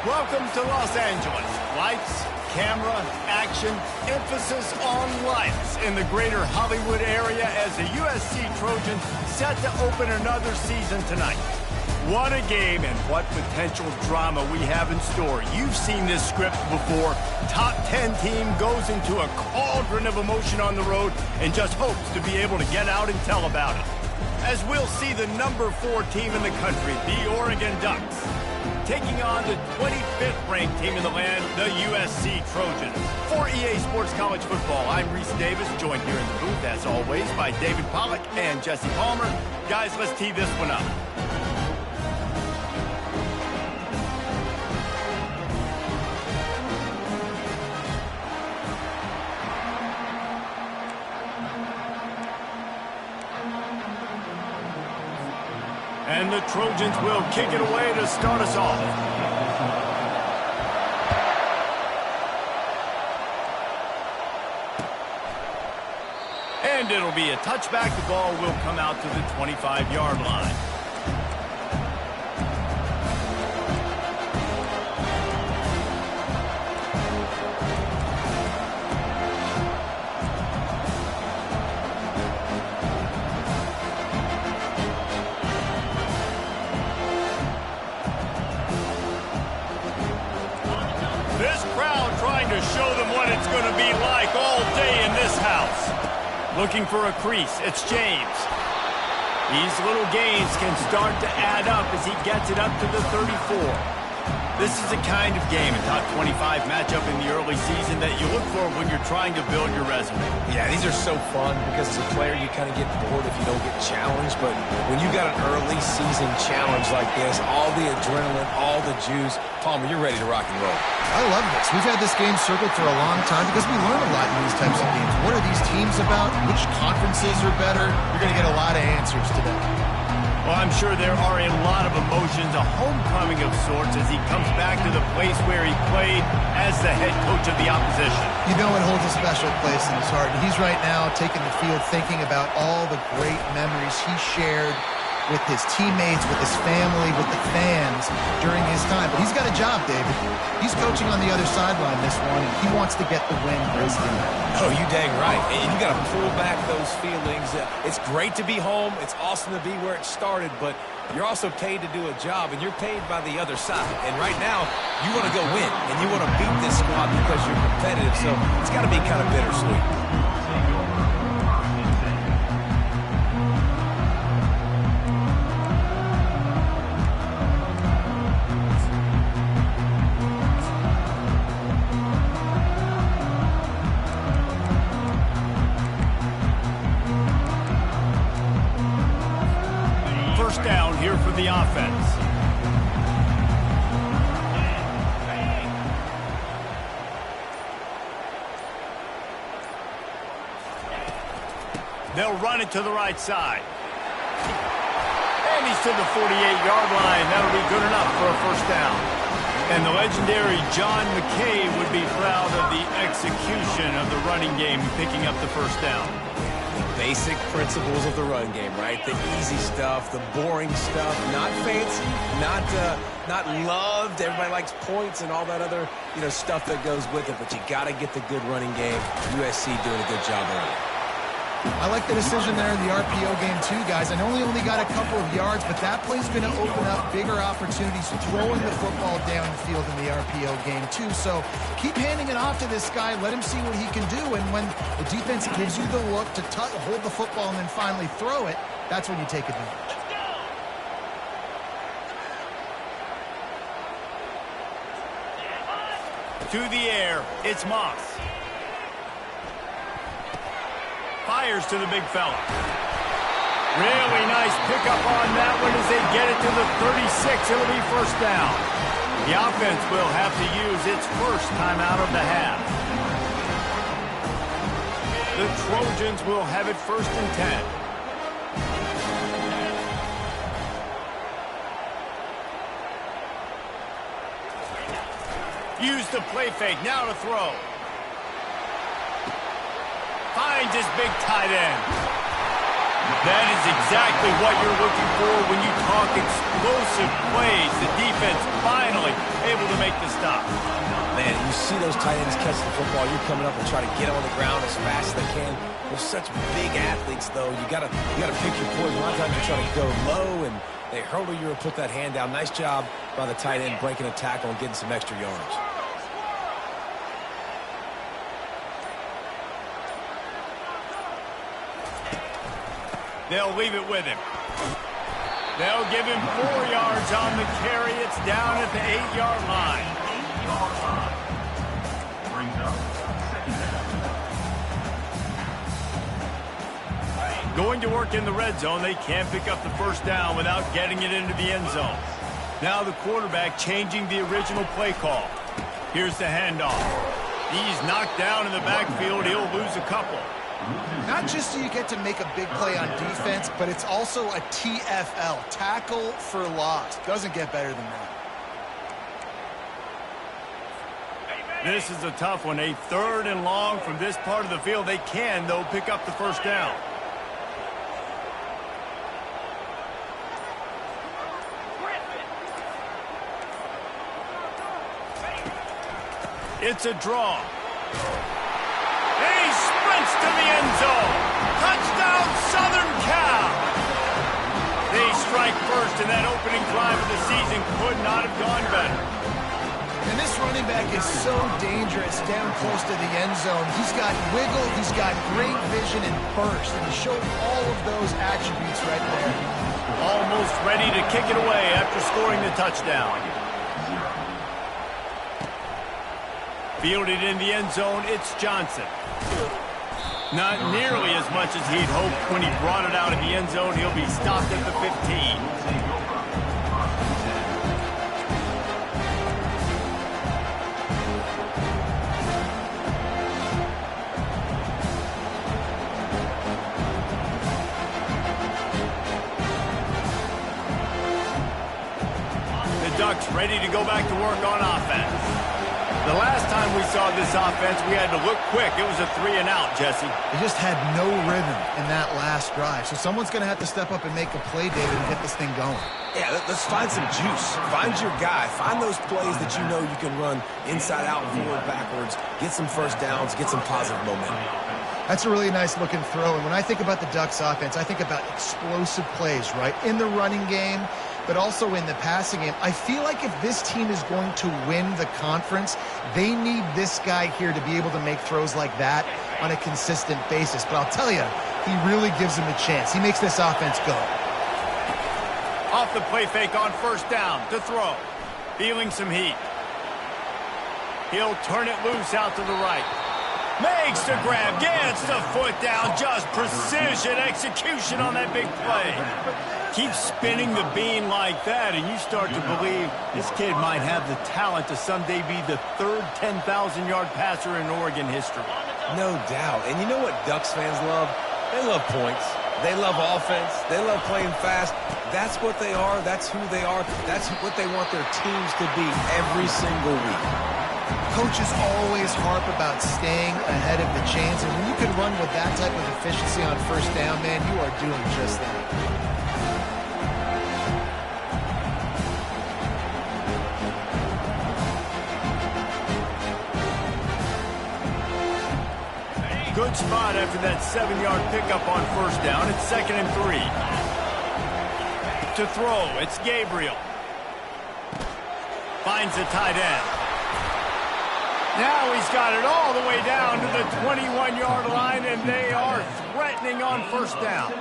Welcome to Los Angeles. Lights, camera, action, emphasis on lights in the greater Hollywood area as the USC Trojans set to open another season tonight. What a game and what potential drama we have in store. You've seen this script before. Top 10 team goes into a cauldron of emotion on the road and just hopes to be able to get out and tell about it. As we'll see the number 4 team in the country, the Oregon Ducks, taking on the 25th ranked team in the land, the USC Trojans. For EA Sports College Football, I'm Reese Davis, joined here in the booth, as always, by David Pollack and Jesse Palmer. Guys, let's tee this one up. And the Trojans will kick it away to start us off. And it'll be a touchback. The ball will come out to the 25-yard line. To show them what it's going to be like all day in this house. Looking for a crease, it's James. These little gains can start to add up as he gets it up to the 34. This is the kind of game, a top 25 matchup in the early season that you look for when you're trying to build your resume. Yeah, these are so fun because as a player you kind of get bored if you don't get challenged, but when you got an early season challenge like this, all the adrenaline, all the juice, Palmer, you're ready to rock and roll. I love this. We've had this game circled for a long time because we learn a lot in these types of games. What are these teams about? Which conferences are better? You're going to get a lot of answers today. Well, I'm sure there are a lot of emotions, a homecoming of sorts as he comes back to the place where he played as the head coach of the opposition. You know it holds a special place in his heart. And he's right now taking the field thinking about all the great memories he shared with his teammates, with his family, with the fans during his time. But he's got a job, David. He's coaching on the other sideline this one, and he wants to get the win for his team. Oh, you dang right. And you got to pull back those feelings. It's great to be home. It's awesome to be where it started, but you're also paid to do a job, and you're paid by the other side. And right now, you want to go win, and you want to beat this squad because you're competitive. So it's got to be kind of bittersweet. Down here for the offense. They'll run it to the right side. And he's to the 48-yard line. That'll be good enough for a first down. And the legendary John McKay would be proud of the execution of the running game, picking up the first down. Basic principles of the run game, right? The easy stuff, the boring stuff, not fancy, not loved. Everybody likes points and all that other, stuff that goes with it, but you got to get the good running game. USC doing a good job early. I like the decision there in the RPO game too, guys. I know he only got a couple of yards, but that play's going to open up bigger opportunities throwing the football downfield in the RPO game too. So keep handing it off to this guy. Let him see what he can do. And when the defense gives you the look to hold the football and then finally throw it, that's when you take advantage. To the air, it's Moss. Fires to the big fella. Really nice pickup on that one as they get it to the 36. It'll be first down. The offense will have to use its first time out of the half. The Trojans will have it first and 10. Use the play fake, now to throw. Finds his big tight end. That is exactly what you're looking for when you talk explosive plays. The defense finally able to make the stop. Man, you see those tight ends catch the football. You're coming up and try to get on the ground as fast as they can. They're such big athletes, though. You gotta pick your poise. A lot of times you try to go low, and they hurdle you or put that hand down. Nice job by the tight end breaking a tackle and getting some extra yards. They'll leave it with him. They'll give him 4 yards on the carry. It's down at the 8-yard line. Going to work in the red zone. They can't pick up the first down without getting it into the end zone. Now the quarterback changing the original play call. Here's the handoff. He's knocked down in the backfield. He'll lose a couple. Not just do you get to make a big play on defense, but it's also a TFL, tackle for loss. Doesn't get better than that. This is a tough one. A 3rd and long from this part of the field. They can, though, pick up the first down. It's a draw. He sprints to the end zone. Touchdown, Southern Cal. They strike first, and that opening drive of the season could not have gone better. And this running back is so dangerous down close to the end zone. He's got wiggle, he's got great vision and burst, and he showed all of those attributes right there. Almost ready to kick it away after scoring the touchdown. Fielded in the end zone, it's Johnson. Not nearly as much as he'd hoped when he brought it out of the end zone. He'll be stopped at the 15. The Ducks ready to go back to work on offense. The last time we saw this offense, we had to look quick. It was a 3-and-out, Jesse. They just had no rhythm in that last drive. So someone's going to have to step up and make a play, David, and get this thing going. Yeah, let's find some juice. Find your guy. Find those plays that you know you can run inside out, forward, backwards. Get some first downs. Get some positive momentum. That's a really nice looking throw. And when I think about the Ducks offense, I think about explosive plays, right? In the running game, but also in the passing game. I feel like if this team is going to win the conference, they need this guy here to be able to make throws like that on a consistent basis. But I'll tell you, he really gives them a chance. He makes this offense go. Off the play fake on first down to throw. Feeling some heat. He'll turn it loose out to the right. Makes the grab, gets the foot down, just precision execution on that big play. Keep spinning the bean like that, and you start to believe this kid might have the talent to someday be the 3rd 10,000-yard passer in Oregon history. No doubt. And you know what Ducks fans love? They love points. They love offense. They love playing fast. That's what they are. That's who they are. That's what they want their teams to be every single week. Coaches always harp about staying ahead of the chains, and when you can run with that type of efficiency on first down, man, you are doing just that. Good spot after that 7-yard pickup on first down. It's 2nd and 3. To throw, it's Gabriel. Finds the tight end. Now he's got it all the way down to the 21-yard line, and they are threatening on first down.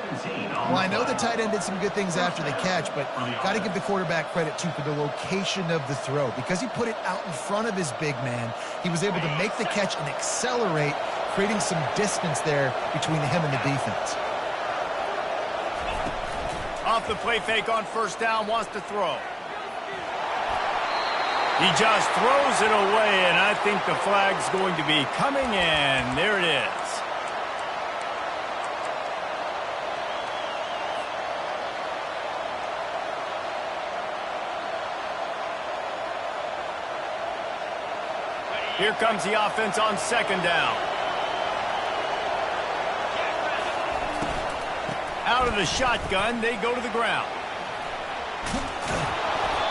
Well, I know the tight end did some good things after the catch, but you've got to give the quarterback credit, too, for the location of the throw. Because he put it out in front of his big man, he was able to make the catch and accelerate, creating some distance there between him and the defense. Off the play fake on first down, wants to throw. He just throws it away, and I think the flag's going to be coming in. There it is. Here comes the offense on 2nd down. Out of the shotgun, they go to the ground.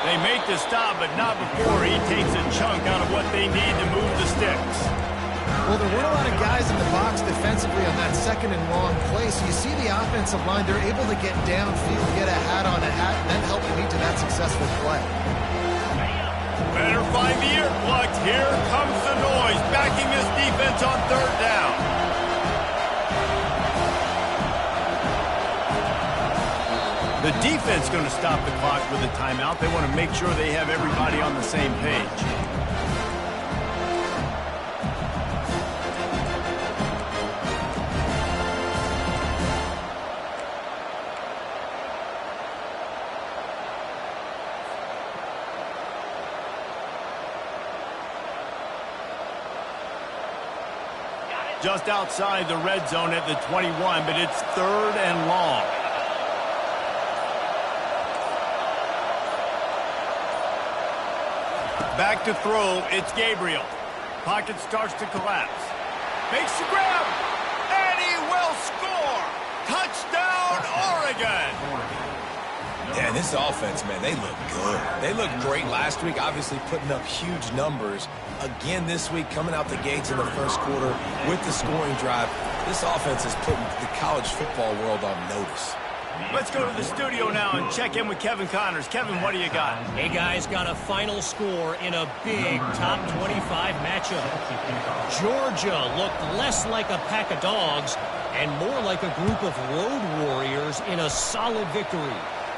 They make the stop, but not before he takes a chunk out of what they need to move the sticks. Well, there weren't a lot of guys in the box defensively on that second and long play, so you see the offensive line, they're able to get downfield, get a hat on a hat, and then help lead to that successful play. Better find the earplugs. Here comes the noise, backing this defense on third down. The defense going to stop the clock with a timeout. They want to make sure they have everybody on the same page. Just outside the red zone at the 21, but it's third and long. Back to throw, it's Gabriel. Pocket starts to collapse. Makes the grab, and he will score! Touchdown, Oregon! Yeah, this offense, man, they look good. They looked great last week, obviously putting up huge numbers. Again this week, coming out the gates in the first quarter with the scoring drive. This offense is putting the college football world on notice. Let's go to the studio now and check in with Kevin Connors. Kevin, what do you got? Hey, guys, got a final score in a big top 25 matchup. Georgia looked less like a pack of dogs and more like a group of road warriors in a solid victory.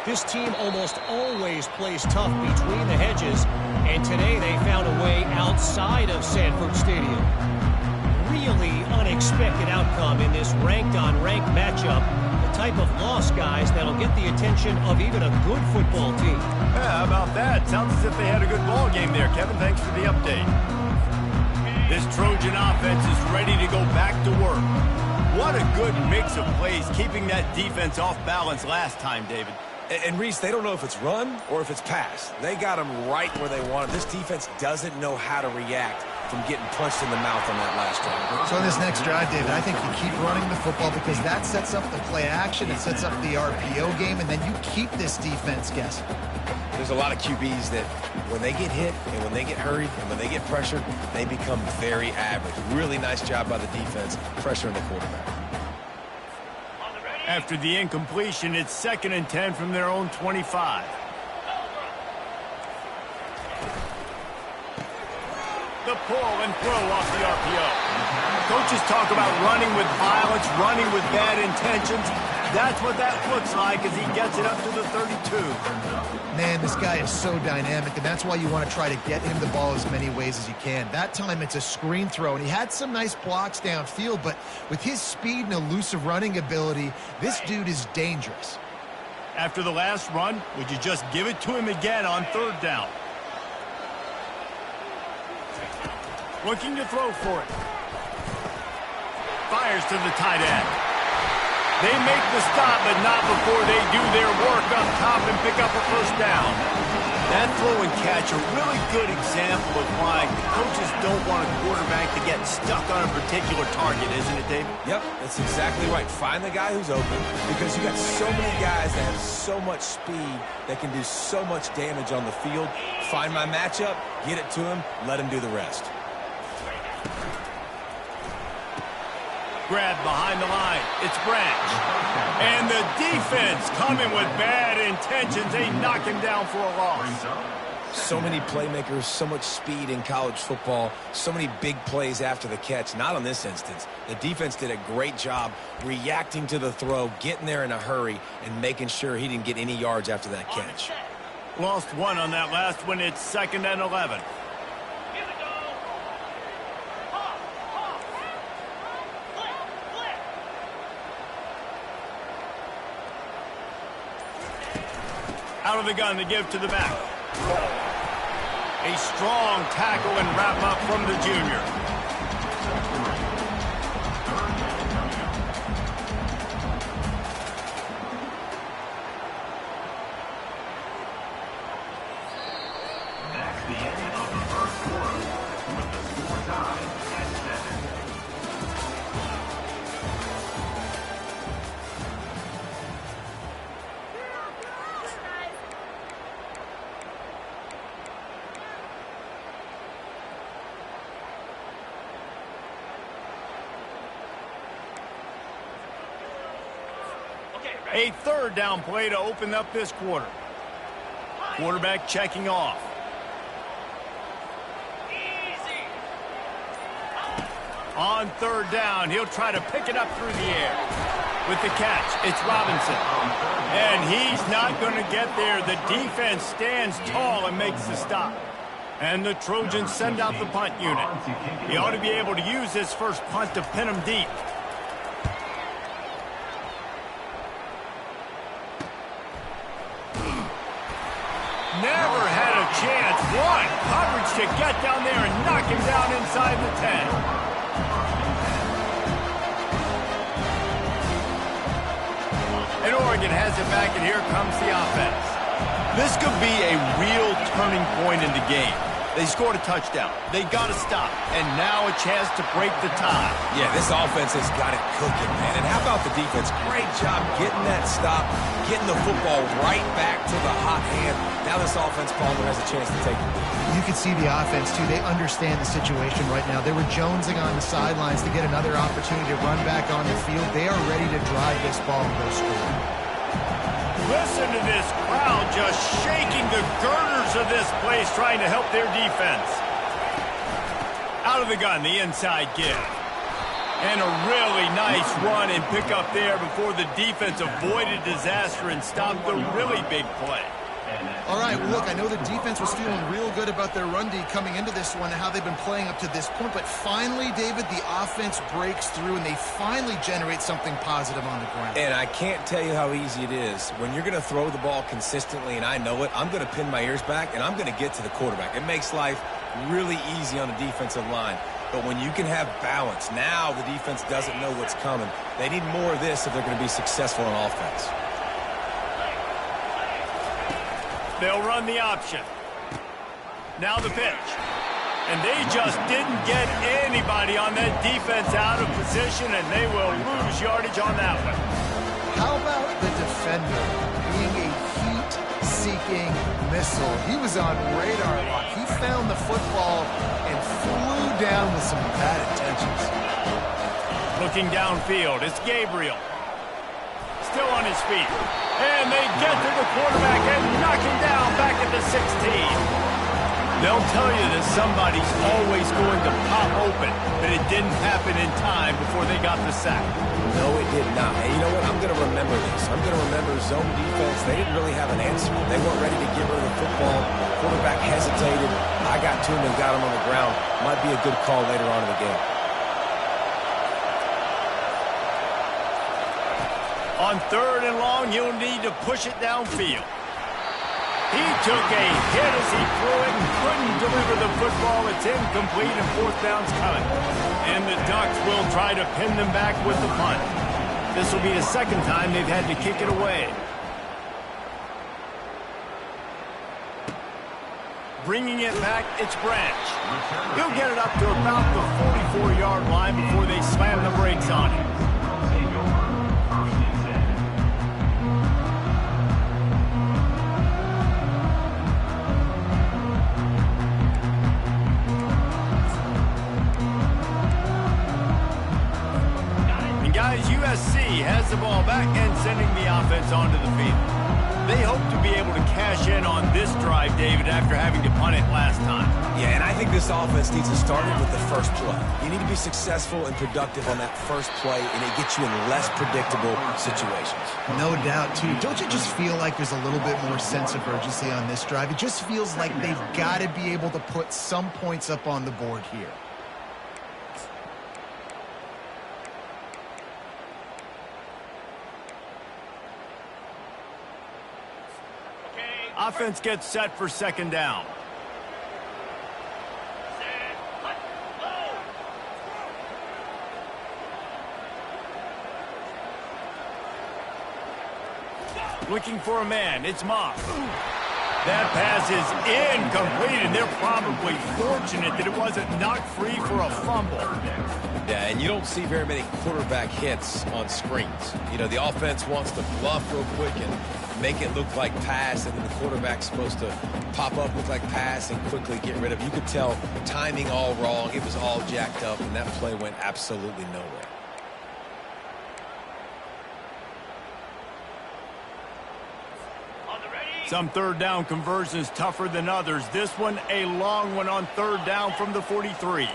This team almost always plays tough between the hedges, and today they found a way outside of Sanford Stadium. Really unexpected outcome in this ranked-on-ranked matchup. Type of loss, guys, that'll get the attention of even a good football team. Yeah, how about that? Sounds as if they had a good ball game there. Kevin, thanks for the update. This Trojan offense is ready to go back to work. What a good mix of plays, keeping that defense off balance last time, David. And Reese, they don't know if it's run or if it's pass. They got them right where they want them. This defense doesn't know how to react from getting punched in the mouth on that last drive. So in this next drive, David, I think you keep running the football because that sets up the play action, it sets up the RPO game, and then you keep this defense guessing. There's a lot of QBs that when they get hit and when they get hurried and when they get pressured, they become very average. Really nice job by the defense pressuring the quarterback. After the incompletion, it's 2nd and 10 from their own 25. The pull and throw off the RPO. Coaches talk about running with violence, running with bad intentions. That's what that looks like as he gets it up to the 32. Man, this guy is so dynamic, and that's why you want to try to get him the ball as many ways as you can. That time it's a screen throw, and he had some nice blocks downfield, but with his speed and elusive running ability, this dude is dangerous. After the last run, would you just give it to him again on 3rd down? Looking to throw for it. Fires to the tight end. They make the stop, but not before they do their work up top and pick up a 1st down. That throw and catch a really good example of why coaches don't want a quarterback to get stuck on a particular target, isn't it, Dave? Yep, that's exactly right. Find the guy who's open because you got so many guys that have so much speed that can do so much damage on the field. Find my matchup, get it to him, let him do the rest. Grab behind the line. It's Branch. And the defense coming with bad intentions. They knock him down for a loss. So many playmakers, so much speed in college football, so many big plays after the catch. Not on this instance. The defense did a great job reacting to the throw, getting there in a hurry, and making sure he didn't get any yards after that catch. Lost 1 on that last one. It's 2nd and 11. Out of the gun to give to the back. A strong tackle and wrap up from the junior. That's the end of the first quarter with the score tied at 7. A third down play to open up this quarter. Quarterback checking off. On third down, he'll try to pick it up through the air. With the catch, it's Robinson. And he's not going to get there. The defense stands tall and makes the stop. And the Trojans send out the punt unit. He ought to be able to use his first punt to pin him deep. Never had a chance. One coverage to get down there and knock him down inside the 10. And Oregon has it back, and here comes the offense. This could be a real turning point in the game. They scored a touchdown. They got to stop. And now a chance to break the tie. Yeah, this offense has got it cooking, man. And how about the defense? Great job getting that stop, getting the football right back to the hot hand. Now this offense, Palmer, has a chance to take it. You can see the offense, too. They understand the situation right now. They were jonesing on the sidelines to get another opportunity to run back on the field. They are ready to drive this ball and go score. Listen to this crowd just shaking the girders of this place, trying to help their defense. Out of the gun, the inside give. And a really nice run and pick up there before the defense avoided disaster and stopped the really big play. All right, well, look, I know the defense was feeling real good about their run D coming into this one and how they've been playing up to this point, but finally, David, the offense breaks through and they finally generate something positive on the ground. And I can't tell you how easy it is. When you're going to throw the ball consistently, and I know it, I'm going to pin my ears back, and I'm going to get to the quarterback. It makes life really easy on the defensive line. But when you can have balance, now the defense doesn't know what's coming. They need more of this if they're going to be successful on offense. They'll run the option. Now the pitch. And they just didn't get anybody on that defense out of position, and they will lose yardage on that one. How about the defender being a heat-seeking missile? He was on radar lock. He found the football and flew down with some bad intentions. Looking downfield, it's Gabriel. Still on his feet. And they get to the quarterback and knock him down back at the 16. They'll tell you that somebody's always going to pop open, but it didn't happen in time before they got the sack. No, it did not. And you know what? I'm going to remember this. I'm going to remember zone defense. They didn't really have an answer. They weren't ready to give her the football. Quarterback hesitated. I got to him and got him on the ground. Might be a good call later on in the game. On third and long, you'll need to push it downfield. He took a hit as he threw it and couldn't deliver the football. It's incomplete and fourth down's coming. And the Ducks will try to pin them back with the punt. This will be the second time they've had to kick it away. Bringing it back, it's Branch. He'll get it up to about the 44-yard line before they slam the brakes on him. Guys, USC has the ball back and sending the offense onto the field. They hope to be able to cash in on this drive, David, after having to punt it last time. Yeah, and I think this offense needs to start with the first play. You need to be successful and productive on that first play, and it gets you in less predictable situations. No doubt, too. Don't you just feel like there's a little bit more sense of urgency on this drive? It just feels like they've got to be able to put some points up on the board here. Offense gets set for second down. Looking for a man. It's Moss. That pass is incomplete, and they're probably fortunate that it wasn't knocked free for a fumble. Yeah, and you don't see very many quarterback hits on screens. You know, the offense wants to bluff real quick and make it look like pass, and then the quarterback's supposed to pop up, look like pass, and quickly get rid of it. You could tell timing all wrong. It was all jacked up, and that play went absolutely nowhere. Some third down conversions tougher than others. This one, a long one on third down from the 43.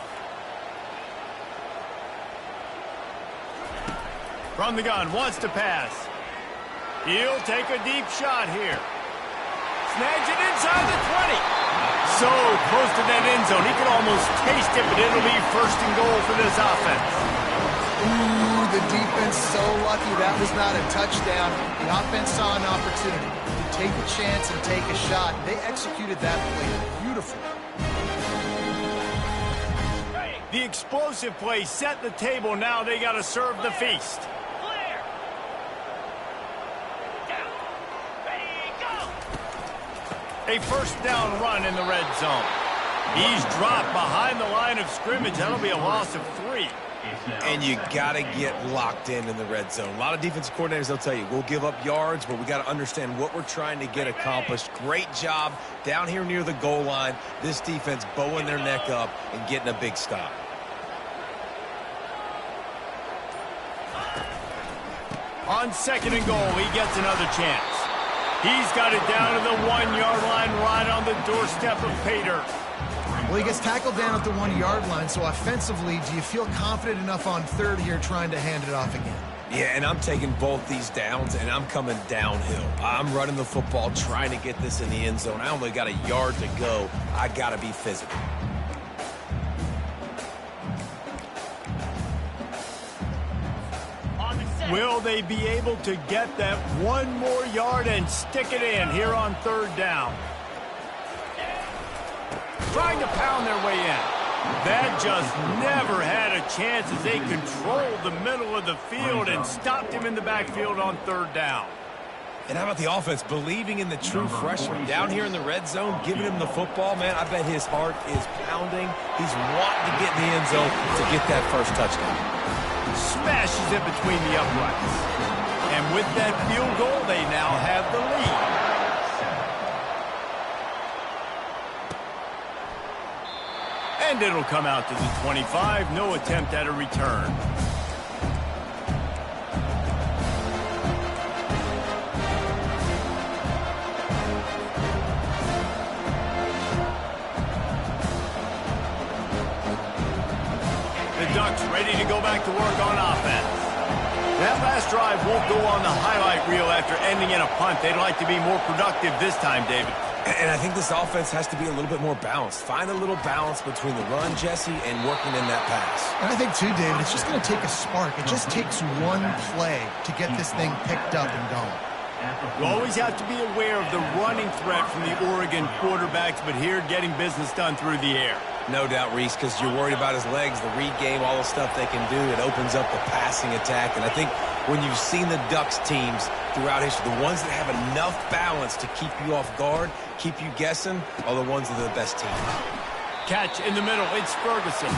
From the gun, wants to pass. He'll take a deep shot here. Snags it inside the 20. So close to that end zone. He could almost taste it, but it'll be first and goal for this offense. Ooh, the defense so lucky that was not a touchdown. The offense saw an opportunity to take a chance and take a shot. They executed that play beautifully. The explosive play set the table. Now they got to serve the feast. A first down run in the red zone. He's dropped behind the line of scrimmage. That'll be a loss of 3. And you got to get locked in the red zone. A lot of defensive coordinators, they'll tell you, we'll give up yards, but we got to understand what we're trying to get accomplished. Great job down here near the goal line. This defense bowing their neck up and getting a big stop. On second and goal, he gets another chance. He's got it down to the 1-yard line, right on the doorstep of pay dirt. Well, he gets tackled down at the 1-yard line, so offensively, do you feel confident enough on third here trying to hand it off again? Yeah, and I'm taking both these downs, and I'm coming downhill. I'm running the football, trying to get this in the end zone. I only got a yard to go. I got to be physical. Will they be able to get that one more yard and stick it in here on third down? Trying to pound their way in. That just never had a chance as they controlled the middle of the field and stopped him in the backfield on third down. And how about the offense believing in the true freshman down here in the red zone, giving him the football, man? I bet his heart is pounding. He's wanting to get in the end zone to get that first touchdown. Smashes it between the uprights. And with that field goal, they now have the lead. And it'll come out to the 25. No attempt at a return. Ducks ready to go back to work on offense. That last drive won't go on the highlight reel after ending in a punt. They'd like to be more productive this time, David. And I think this offense has to be a little bit more balanced. Find a little balance between the run, Jesse, and working in that pass. And I think, too, David, it's just going to take a spark. It just takes one play to get this thing picked up and going. You always have to be aware of the running threat from the Oregon quarterbacks, but here getting business done through the air. No doubt, Reese, because you're worried about his legs, the read game, all the stuff they can do. It opens up the passing attack. And I think when you've seen the Ducks teams throughout history, the ones that have enough balance to keep you off guard, keep you guessing, are the ones that are the best teams. Catch in the middle. It's Ferguson.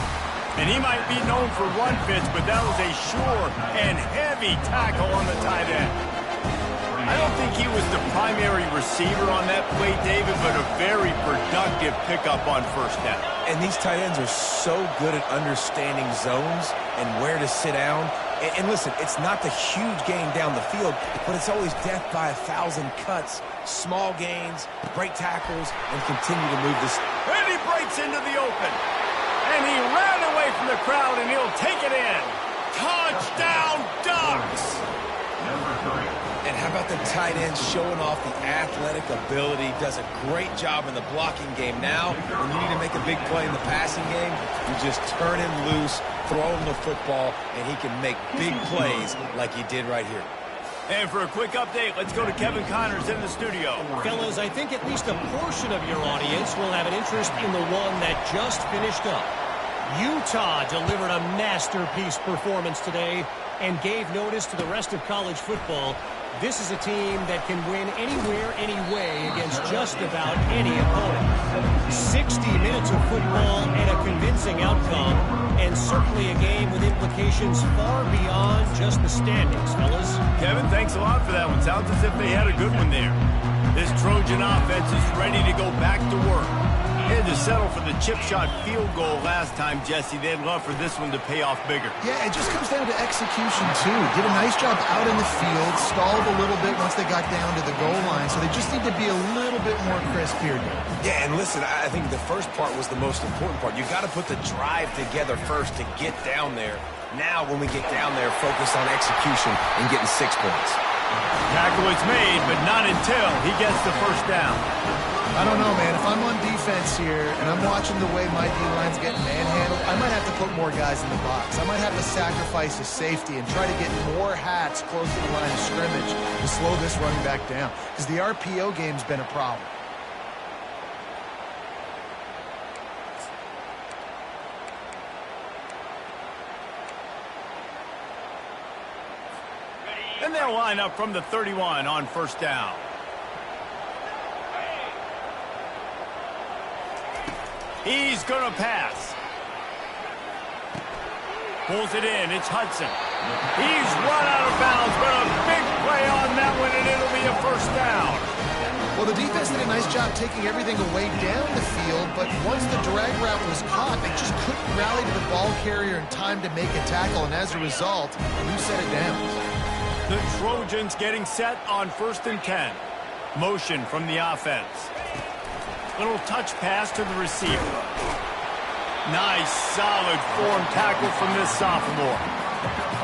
And he might be known for run fits, but that was a sure and heavy tackle on the tight end. I don't think he was the primary receiver on that play, David, but a very productive pickup on first down. And these tight ends are so good at understanding zones and where to sit down. And listen, it's not the huge gain down the field, but it's always death by 1,000 cuts, small gains, break tackles, and continue to move this. And he breaks into the open. And he ran away from the crowd, and he'll take it in. Touchdown, Ducks! And how about the tight end showing off the athletic ability? Does a great job in the blocking game. Now, when you need to make a big play in the passing game, you just turn him loose, throw him the football, and he can make big plays like he did right here. And for a quick update, let's go to Kevin Connors in the studio. Fellas, I think at least a portion of your audience will have an interest in the one that just finished up. Utah delivered a masterpiece performance today and gave notice to the rest of college football. This is a team that can win anywhere, any way against just about any opponent. 60 minutes of football and a convincing outcome, and certainly a game with implications far beyond just the standings, fellas. Kevin, thanks a lot for that one. Sounds as if they had a good one there. This Trojan offense is ready to go back to work. They had to settle for the chip shot field goal last time, Jesse. They'd love for this one to pay off bigger. Yeah, it just comes down to execution, too. Did a nice job out in the field, stalled a little bit once they got down to the goal line, so they just need to be a little bit more crisp here. Yeah, and listen, I think the first part was the most important part. You got to put the drive together first to get down there. Now, when we get down there, focus on execution and getting 6 points. Tackle is made, but not until he gets the first down. I don't know, man. If I'm on defense here and I'm watching the way my D-line's getting manhandled, I might have to put more guys in the box. I might have to sacrifice a safety and try to get more hats close to the line of scrimmage to slow this running back down, because the RPO game's been a problem. And they'll line up from the 31 on first down. He's going to pass. Pulls it in. It's Hudson. He's run out of bounds, but a big play on that one, and it'll be a first down. Well, the defense did a nice job taking everything away down the field, but once the drag route was caught, they just couldn't rally to the ball carrier in time to make a tackle, and as a result, you set it down. The Trojans getting set on 1st and 10. Motion from the offense. Little touch pass to the receiver. Nice, solid form tackle from this sophomore.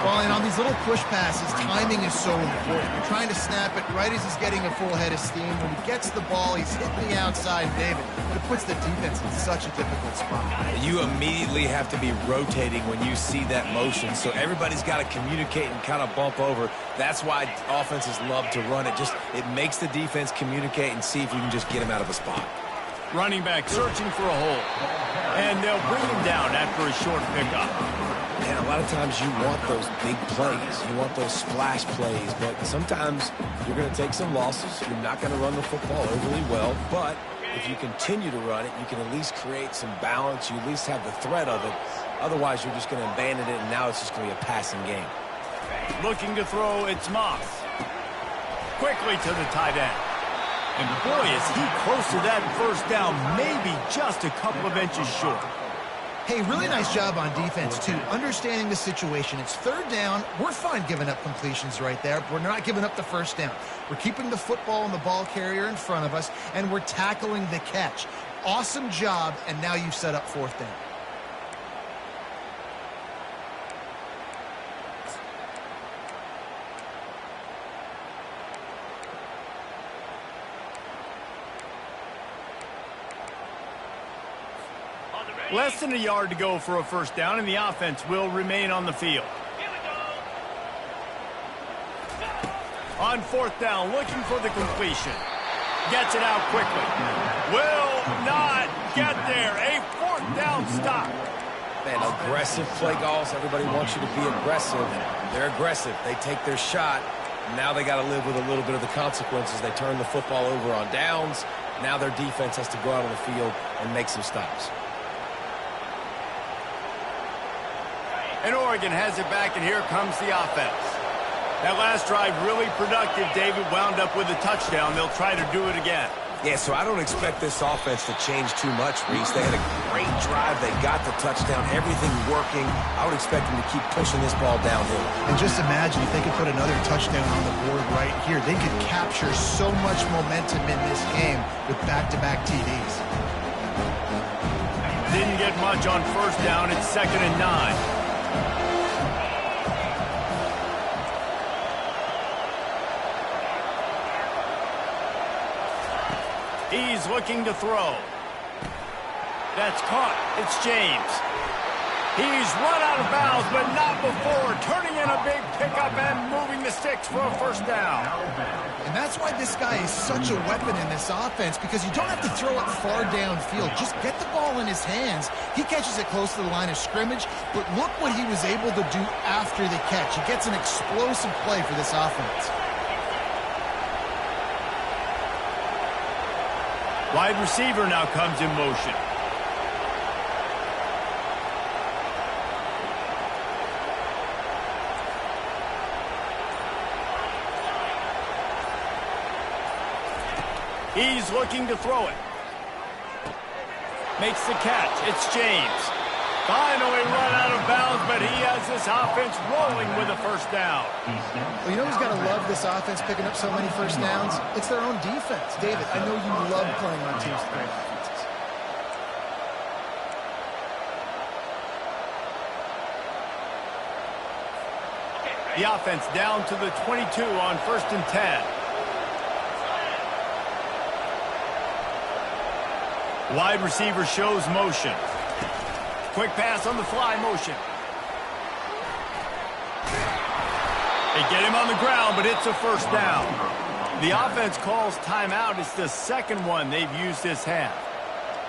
Well, and on these little push passes, timing is so important. You're trying to snap it right as he's getting a full head of steam. When he gets the ball, he's hitting the outside, David. But it puts the defense in such a difficult spot. You immediately have to be rotating when you see that motion, so everybody's got to communicate and kind of bump over. That's why offenses love to run it. It makes the defense communicate and see if you can just get him out of a spot. Running back searching for a hole. And they'll bring him down after a short pickup. And a lot of times you want those big plays. You want those splash plays. But sometimes you're going to take some losses. You're not going to run the football overly well. But if you continue to run it, you can at least create some balance. You at least have the threat of it. Otherwise, you're just going to abandon it, and now it's just going to be a passing game. Looking to throw, it's Moss. Quickly to the tight end. And boy, is he close to that first down, maybe just a couple of inches short. Hey, really nice job on defense, too, understanding the situation. It's 3rd down. We're fine giving up completions right there. We're not giving up the first down. We're keeping the football and the ball carrier in front of us, and we're tackling the catch. Awesome job, and now you've set up 4th down. Less than a yard to go for a first down, and the offense will remain on the field. On 4th down, looking for the completion. Gets it out quickly. Will not get there. A 4th down stop. Man, aggressive play calls. Everybody wants you to be aggressive. They're aggressive. They take their shot. Now they got to live with a little bit of the consequences. They turn the football over on downs. Now their defense has to go out on the field and make some stops. And Oregon has it back, and here comes the offense. That last drive really productive. David wound up with a touchdown. They'll try to do it again. Yeah, so I don't expect this offense to change too much, Reese. They had a great drive. They got the touchdown. Everything working. I would expect them to keep pushing this ball downhill. And just imagine if they could put another touchdown on the board right here. They could capture so much momentum in this game with back-to-back TDs. Didn't get much on first down. It's 2nd and 9. He's looking to throw. That's caught. It's James. He's run out of bounds, but not before. Turning in a big pickup and moving the sticks for a first down. And that's why this guy is such a weapon in this offense, because you don't have to throw it far downfield. Just get the ball in his hands. He catches it close to the line of scrimmage, but look what he was able to do after the catch. He gets an explosive play for this offense. Wide receiver now comes in motion. He's looking to throw it. Makes the catch. It's James. Finally run out of bounds, but he has this offense rolling with a first down. Well, you know who's got to love this offense picking up so many first downs? It's their own defense. David, I know you love playing on teams with great offenses. The offense down to the 22 on 1st and 10. Wide receiver shows motion. Quick pass on the fly motion. They get him on the ground, but it's a first down. The offense calls timeout. It's the second one they've used this half.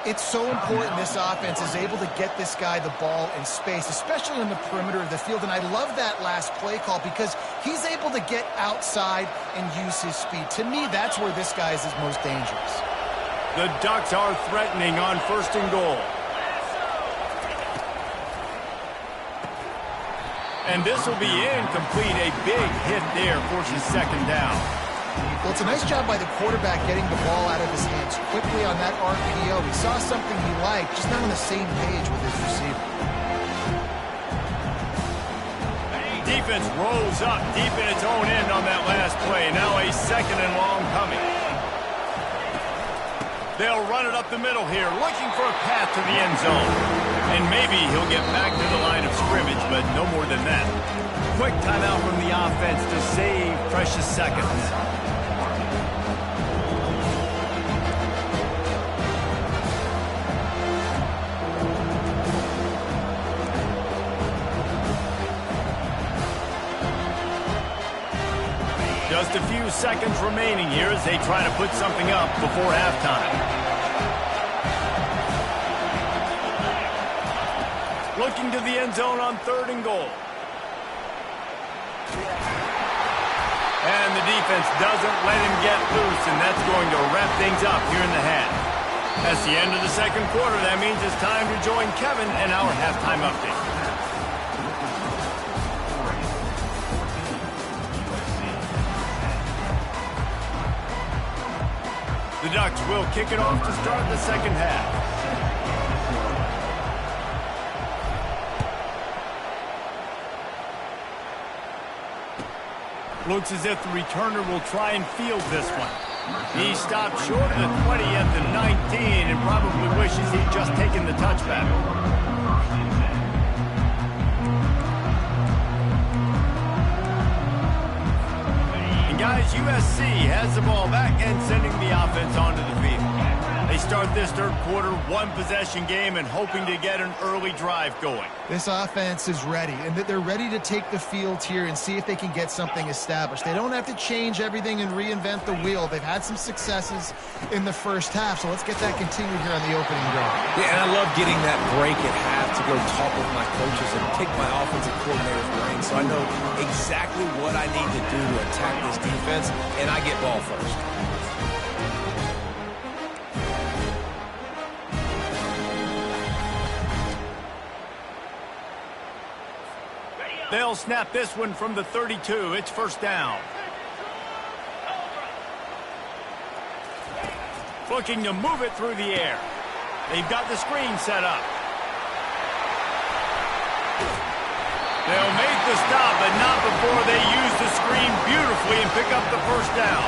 It's so important this offense is able to get this guy the ball in space, especially on the perimeter of the field. And I love that last play call because he's able to get outside and use his speed. To me, that's where this guy is his most dangerous. The Ducks are threatening on 1st and goal. And this will be incomplete. A big hit there forces second down. Well, it's a nice job by the quarterback getting the ball out of his hands quickly on that RPO. He saw something he liked, just not on the same page with his receiver. Defense rolls up deep in its own end on that last play. Now a second and long coming. They'll run it up the middle here, looking for a path to the end zone. And maybe he'll get back to the line of scrimmage, but no more than that. Quick timeout from the offense to save precious seconds. Just a few seconds remaining here as they try to put something up before halftime. Looking to the end zone on 3rd and goal. And the defense doesn't let him get loose, and that's going to wrap things up here in the half. That's the end of the second quarter. That means it's time to join Kevin and our halftime update. The Ducks will kick it off to start the second half. Looks as if the returner will try and field this one. He stopped short of the 20 at the 19 and probably wishes he'd just taken the touchback. And guys, USC has the ball back and sending the offense onto the field. They start this third quarter one-possession game and hoping to get an early drive going. This offense is ready, and they're ready to take the field here and see if they can get something established. They don't have to change everything and reinvent the wheel. They've had some successes in the first half, so let's get that continued here on the opening drive. Yeah, and I love getting that break at half to go talk with my coaches and pick my offensive coordinator's brain so I know exactly what I need to do to attack this defense, and I get ball first. They'll snap this one from the 32. It's first down. Looking to move it through the air. They've got the screen set up. They'll make the stop, but not before they use the screen beautifully and pick up the first down.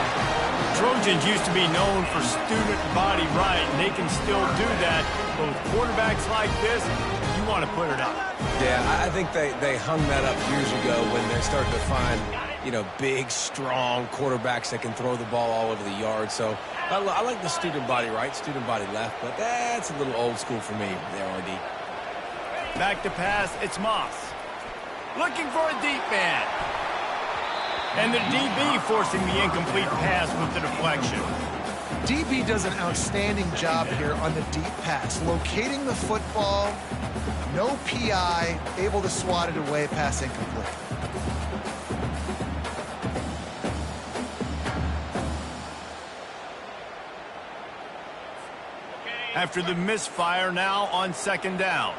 Trojans used to be known for student body right, and they can still do that. But with quarterbacks like this, you want to put it up. Yeah, I think they hung that up years ago when they started to find, big, strong quarterbacks that can throw the ball all over the yard. So I like the student body right, student body left, but that's a little old school for me, the RD. Back to pass, it's Moss. Looking for a deep man. And the DB forcing the incomplete pass with the deflection. DB does an outstanding job here on the deep pass, locating the football, no PI, able to swat it away, pass incomplete. After the misfire, now on second down.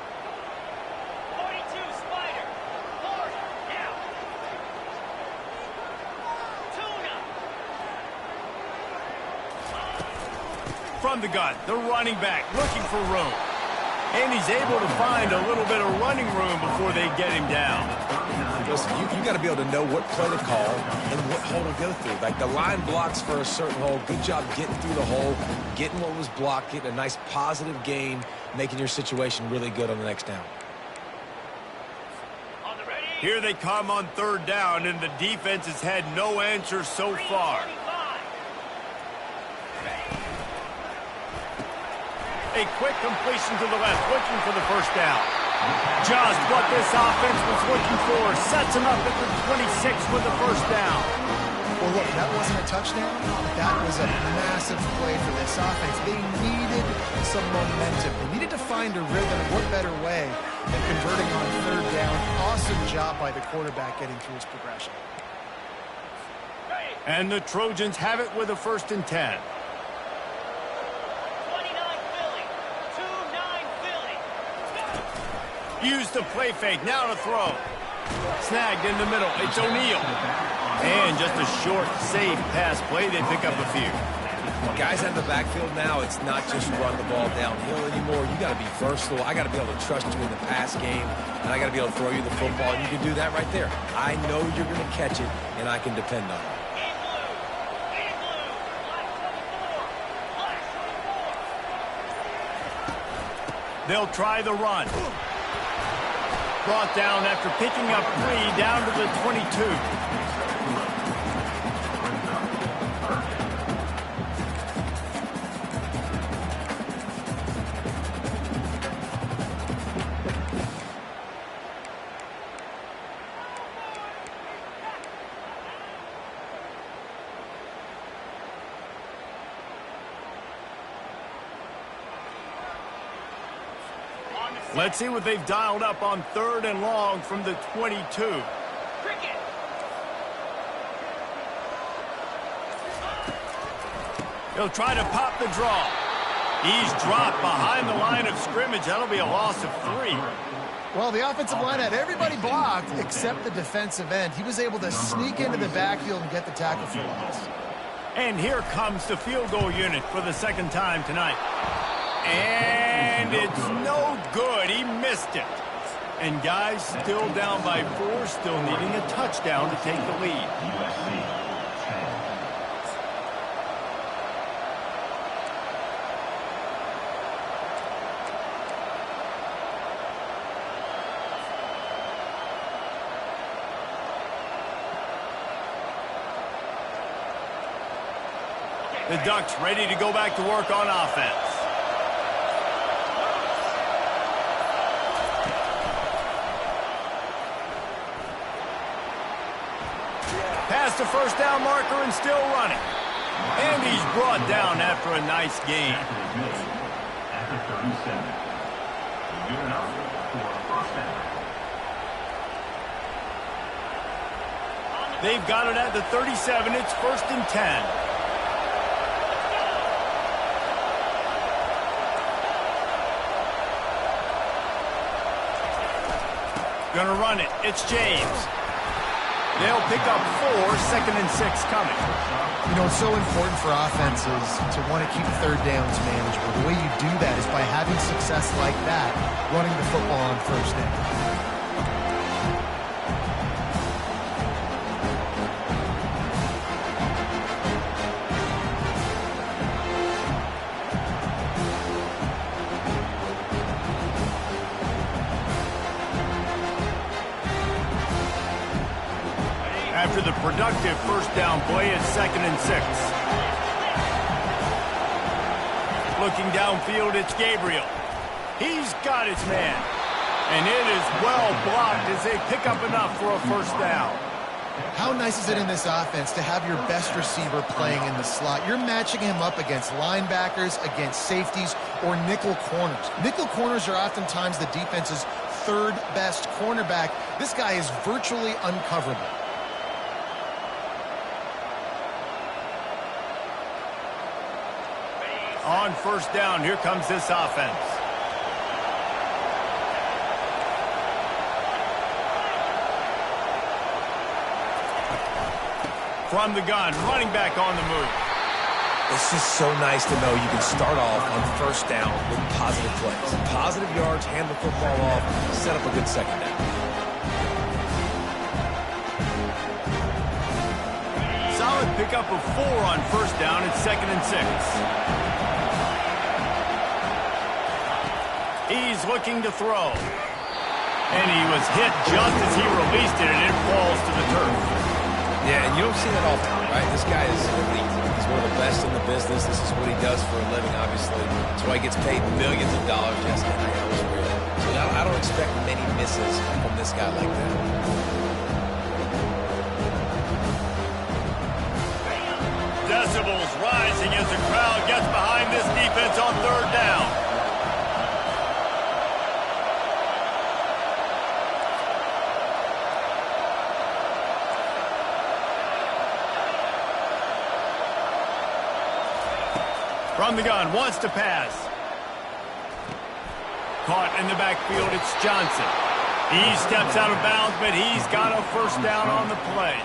From the gun, the running back looking for room. And he's able to find a little bit of running room before they get him down. Listen, you got to be able to know what play to call and what hole to go through. Like the line blocks for a certain hole. Good job getting through the hole, getting what was blocked, getting a nice positive gain, making your situation really good on the next down. Here they come on third down, and the defense has had no answers so far. A quick completion to the left, looking for the first down. Just what this offense was looking for. Sets him up at the 26 with the first down. Well, look, that wasn't a touchdown. That was a massive play for this offense. They needed some momentum. They needed to find a rhythm. What better way than converting on third down? Awesome job by the quarterback getting through his progression. And the Trojans have it with a 1st and 10. Use the play fake, now to throw. Snagged in the middle, it's O'Neal. And just a short, safe pass play, they pick up a few. Guys in the backfield now, it's not just run the ball downhill anymore. You got to be versatile. I got to be able to trust you in the pass game, and I got to be able to throw you the football, and you can do that right there. I know you're going to catch it, and I can depend on it. They'll try the run. Brought down after picking up 3 down to the 22. Let's see what they've dialed up on 3rd and long from the 22. He'll try to pop the draw. He's dropped behind the line of scrimmage. That'll be a loss of 3. Well, the offensive line had everybody blocked except the defensive end. He was able to sneak into the backfield and get the tackle for loss. And here comes the field goal unit for the 2nd time tonight. And it's no good. He missed it. And guys, still down by 4, still needing a touchdown to take the lead. USC. The Ducks ready to go back to work on offense. Past the first down marker and still running. And he's brought down after a nice gain. After 37. Good enough for a first down. They've got it at the 37. It's 1st and 10. Gonna run it. It's James. They'll pick up 4, 2nd and 6 coming. You know, it's so important for offenses to want to keep third downs manageable. The way you do that is by having success like that, running the football on 1st down. After the productive first down play, it's 2nd and 6. Looking downfield, it's Gabriel. He's got his man. And it is well blocked as they pick up enough for a first down. How nice is it in this offense to have your best receiver playing in the slot? You're matching him up against linebackers, against safeties, or nickel corners. Nickel corners are oftentimes the defense's 3rd best cornerback. This guy is virtually uncoverable. On first down, here comes this offense. From the gun, running back on the move. It's just so nice to know you can start off on first down with positive plays. Positive yards, hand the football off, set up a good second down. Solid pickup of 4 on first down. It's 2nd and 6. He's looking to throw. And he was hit just as he released it, and it falls to the turf. Yeah, and you don't see that often, right? This guy is elite. He's one of the best in the business. This is what he does for a living, obviously. That's why he gets paid millions of dollars. Yes, I know it's weird. So I don't expect many misses from this guy like that. Decibels rising as the crowd gets behind this defense on 3rd down. From the gun, wants to pass. Caught in the backfield, it's Johnson. He steps out of bounds, but he's got a first down on the play.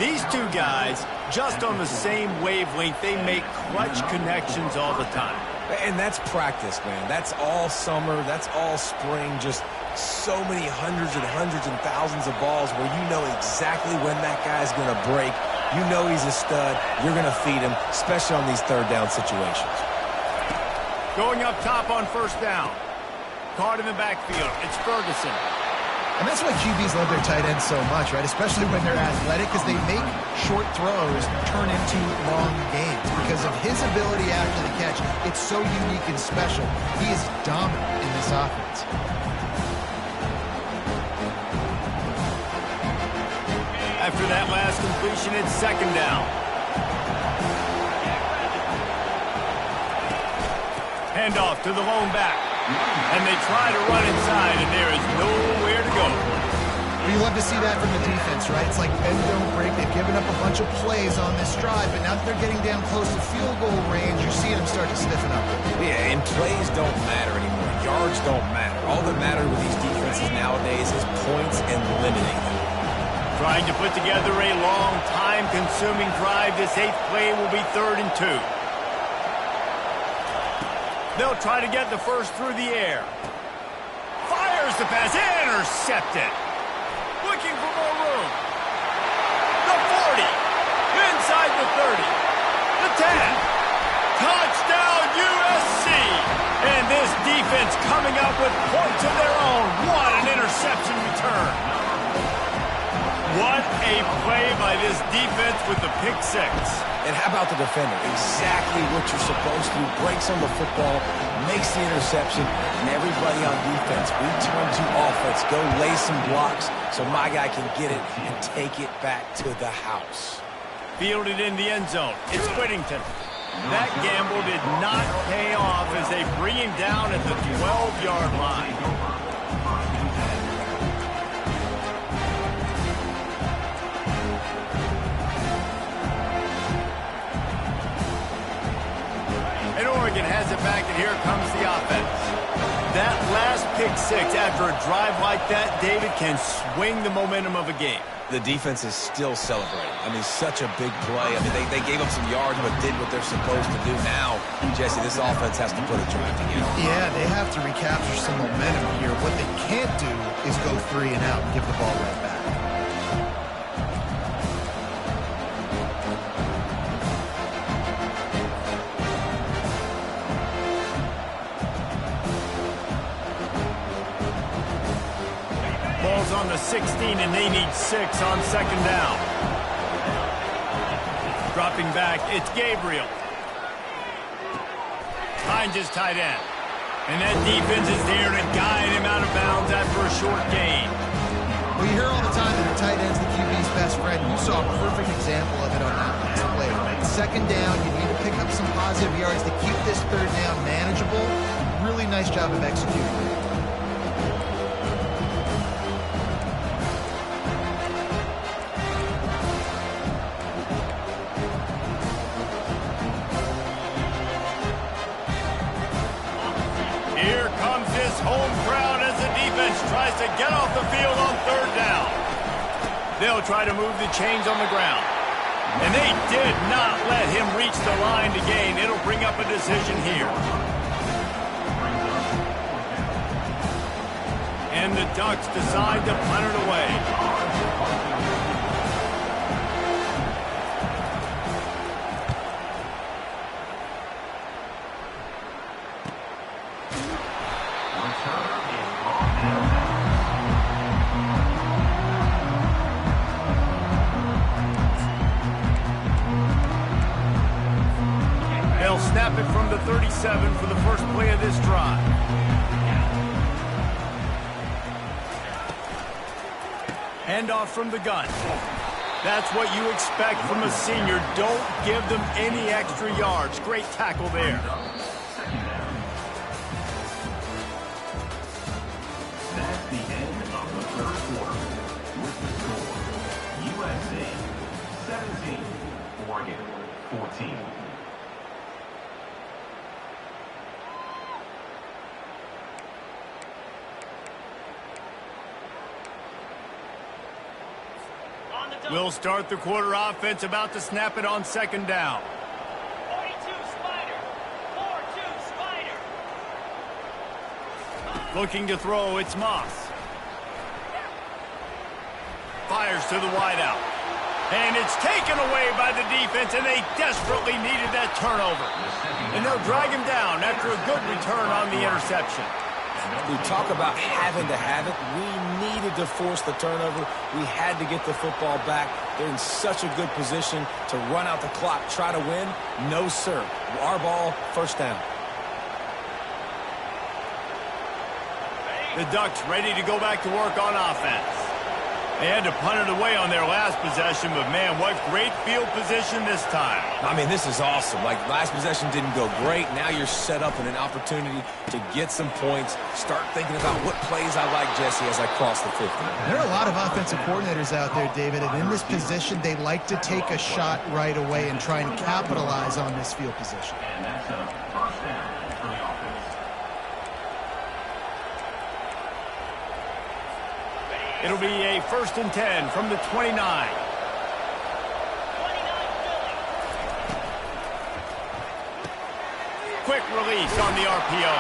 These two guys, just on the same wavelength, they make clutch connections all the time. And that's practice, man. That's all summer. That's all spring. Just so many hundreds and thousands of balls where you know exactly when that guy's going to break. You know he's a stud. You're going to feed him, especially on these 3rd down situations. Going up top on first down. Caught in the backfield. It's Ferguson. And that's why QBs love their tight ends so much, right? Especially when they're athletic, because they make short throws turn into long gains. Because of his ability after the catch, it's so unique and special. He is dominant in this offense. After that last completion, it's 2nd down. Handoff to the lone back. And they try to run inside, and there is nowhere to go. Well, you love to see that from the defense, right? It's like bend, don't break. They've given up a bunch of plays on this drive, but now that they're getting down close to field goal range, you're seeing them start to stiffen up. Yeah, and plays don't matter anymore. Yards don't matter. All that matters with these defenses nowadays is points and limiting them. Trying to put together a long, time-consuming drive. This 8th play will be 3rd and 2. They'll try to get the first through the air. Fires the pass. Intercepted. Looking for more room. The 40. Inside the 30. The 10. Touchdown, USC. And this defense coming up with points of their own. What an interception return. What a play by this defense with the pick 6. And how about the defender? Exactly what you're supposed to do. Breaks on the football, makes the interception, and everybody on defense, we turn to offense. Go lay some blocks so my guy can get it and take it back to the house. Fielded in the end zone. It's Whittington. That gamble did not pay off as they bring him down at the 12-yard line. And Oregon has it back, and here comes the offense. That last pick 6 after a drive like that, David, can swing the momentum of a game. The defense is still celebrating. I mean, such a big play. I mean, they gave up some yards but did what they're supposed to do. Now, Jesse, this offense has to put a drive together. Yeah, they have to recapture some momentum here. What they can't do is go 3 and out and give the ball right back. On the 16, and they need 6 on 2nd down. Dropping back, it's Gabriel. Finds his tight end. And that defense is there to guide him out of bounds after a short gain. Well, you hear all the time that a tight end's the QB's best friend. You saw a perfect example of it on that last play, right? 2nd down, you need to pick up some positive yards to keep this 3rd down manageable. Really nice job of executing. Here comes this home crowd as the defense tries to get off the field on 3rd down. They'll try to move the chains on the ground. And they did not let him reach the line to gain. It'll bring up a decision here. And the Ducks decide to punt it away. They'll snap it from the 37 for the first play of this drive. Handoff from the gun. That's what you expect from a senior. Don't give them any extra yards. Great tackle there. That's the end of the third quarter. With the score, USC 17, Oregon 14. We'll start the quarter offense, about to snap it on second down. 42 Spider. 4-2 Spider. Looking to throw, it's Moss. Fires to the wideout. And it's taken away by the defense, and they desperately needed that turnover. And they'll drag him down after a good return on the interception. We talk about having to have it. We needed to force the turnover. We had to get the football back. They're in such a good position to run out the clock, try to win. No, sir. Our ball, first down. The Ducks ready to go back to work on offense. They had to punt it away on their last possession, but man, what great field position this time. I mean, this is awesome. Like, last possession didn't go great. Now you're set up in an opportunity to get some points. Start thinking about what plays I like, Jesse, as I cross the 50. There are a lot of offensive coordinators out there, David, and in this position, they like to take a shot right away and try and capitalize on this field position. And that's a first down for the offense. It'll be a 1st and 10 from the 29. 29 Quick release on the RPO.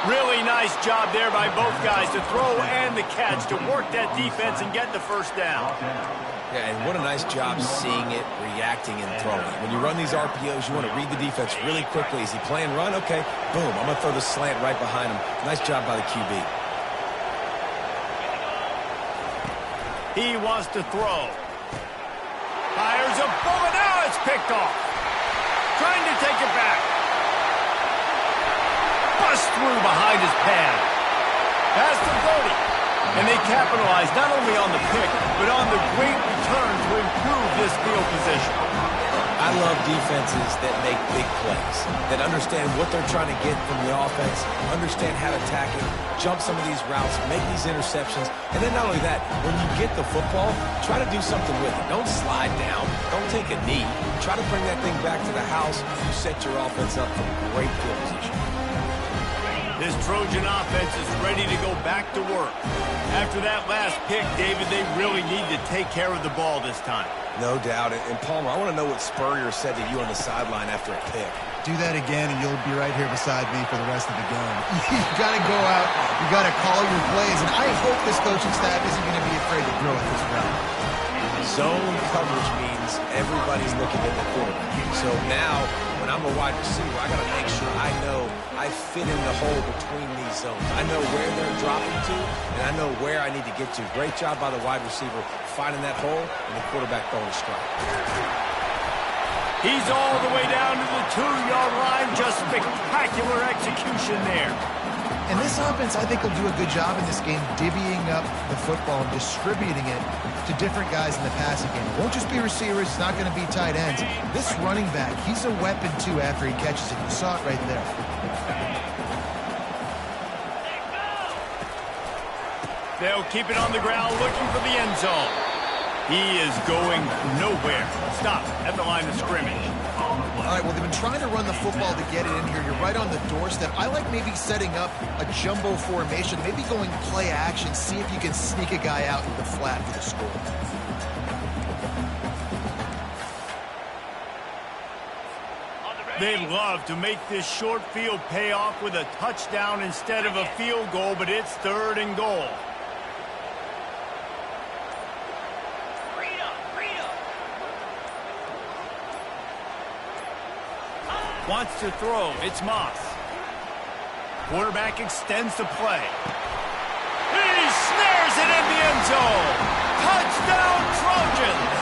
Really nice job there by both guys to throw and the catch to work that defense and get the first down. Yeah, and what a nice job seeing it, reacting, and throwing. When you run these RPOs, you want to read the defense really quickly. Is he playing run? Okay, boom, I'm going to throw the slant right behind him. Nice job by the QB. He wants to throw. Fires a bullet. Now it's picked off. Trying to take it back. Bust through behind his pad. Pass to Brody. And they capitalize not only on the pick, but on the great return to improve this field position. I love defenses that make big plays, that understand what they're trying to get from the offense, understand how to attack it, jump some of these routes, make these interceptions, and then not only that, when you get the football, try to do something with it. Don't slide down. Don't take a knee. Try to bring that thing back to the house. You set your offense up for great field position. This Trojan offense is ready to go back to work. After that last pick, David, they really need to take care of the ball this time. No doubt. And Palmer, I want to know what Spurrier said to you on the sideline after a pick. Do that again, and you'll be right here beside me for the rest of the game. You got to go out. You got to call your plays, and I hope this coaching staff isn't going to be afraid to throw it this round. Zone coverage means everybody's looking at the quarterback. So now, when I'm a wide receiver, I got to make sure I know I fit in the hole between these zones. I know where they're dropping to, and I know where I need to get to. Great job by the wide receiver finding that hole, and the quarterback throwing a strike. He's all the way down to the 2-yard line. Just spectacular execution there. And this offense, I think, will do a good job in this game divvying up the football and distributing it to different guys in the passing game. It won't just be receivers. It's not going to be tight ends. This running back, he's a weapon, too, after he catches it. You saw it right there. They'll keep it on the ground looking for the end zone. He is going nowhere. Stop at the line of scrimmage. All right, well, they've been trying to run the football to get it in here. You're right on the doorstep. I like maybe setting up a jumbo formation, maybe going play action, see if you can sneak a guy out in the flat for the score. They'd love to make this short field pay off with a touchdown instead of a field goal, but it's 3rd and goal. Wants to throw. It's Moss. Quarterback extends the play. He snares it in the end zone. Touchdown, Trojans.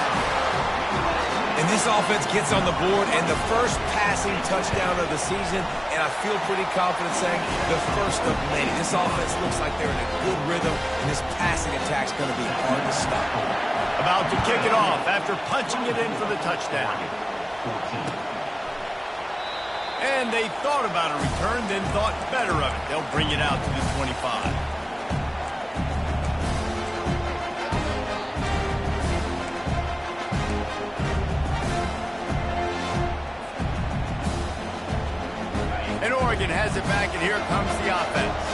And this offense gets on the board and the first passing touchdown of the season, and I feel pretty confident saying the first of many. This offense looks like they're in a good rhythm, and this passing attack's going to be hard to stop. About to kick it off after punching it in for the touchdown. And they thought about a return, then thought better of it. They'll bring it out to the 25. And Oregon has it back, and here comes the offense.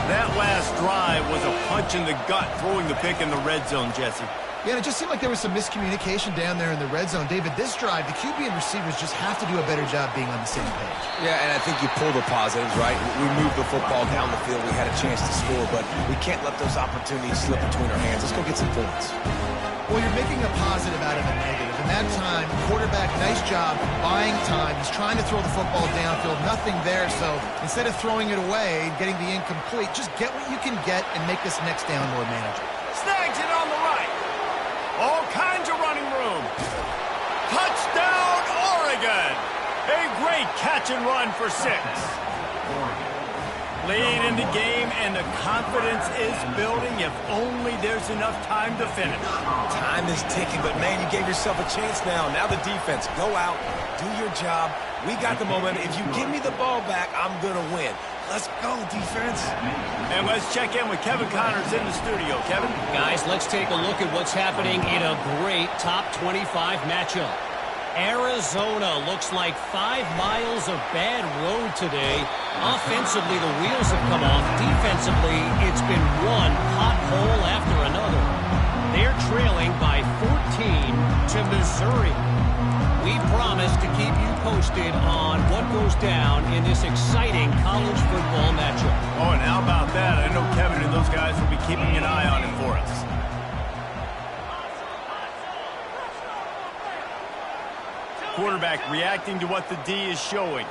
That last drive was a punch in the gut, throwing the pick in the red zone, Jesse. Yeah, and it just seemed like there was some miscommunication down there in the red zone. David, this drive, the QB and receivers just have to do a better job being on the same page. Yeah, and I think you pull the positives, right? We moved the football down the field. We had a chance to score, but we can't let those opportunities slip between our hands. Let's go get some points. Well, you're making a positive out of a negative. In that time, quarterback, nice job, buying time. He's trying to throw the football downfield. Nothing there, so instead of throwing it away and getting the incomplete, just get what you can get and make this next down more manageable. Snags it on the right. All kinds of running room. Touchdown, Oregon. A great catch and run for 6. Late in the game, and the confidence is building. If only there's enough time to finish. Time is ticking, but, man, you gave yourself a chance now. Now the defense, go out, do your job. We got the momentum. If you give me the ball back, I'm going to win. Let's go, defense. And let's check in with Kevin Connors in the studio. Kevin? Guys, let's take a look at what's happening in a great top 25 matchup. Arizona looks like 5 miles of bad road today. Offensively, the wheels have come off. Defensively, it's been one pothole after another. They're trailing by 14 to Missouri. We promise to keep you posted on what goes down in this exciting college football matchup. Oh, and how about that? I know Kevin and those guys will be keeping an eye on it for us. Quarterback reacting to what the D is showing.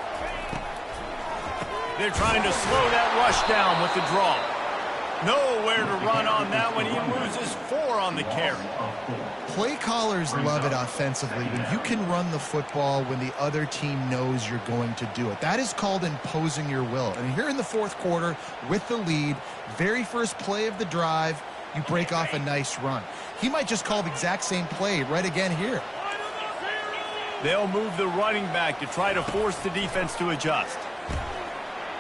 They're trying to slow that rush down with the draw. Nowhere to run on that one. He loses 4 on the carry. Play callers love it offensively when you can run the football when the other team knows you're going to do it. That is called imposing your will. And here in the 4th quarter with the lead, very first play of the drive, you break off a nice run. He might just call the exact same play right again here. They'll move the running back to try to force the defense to adjust.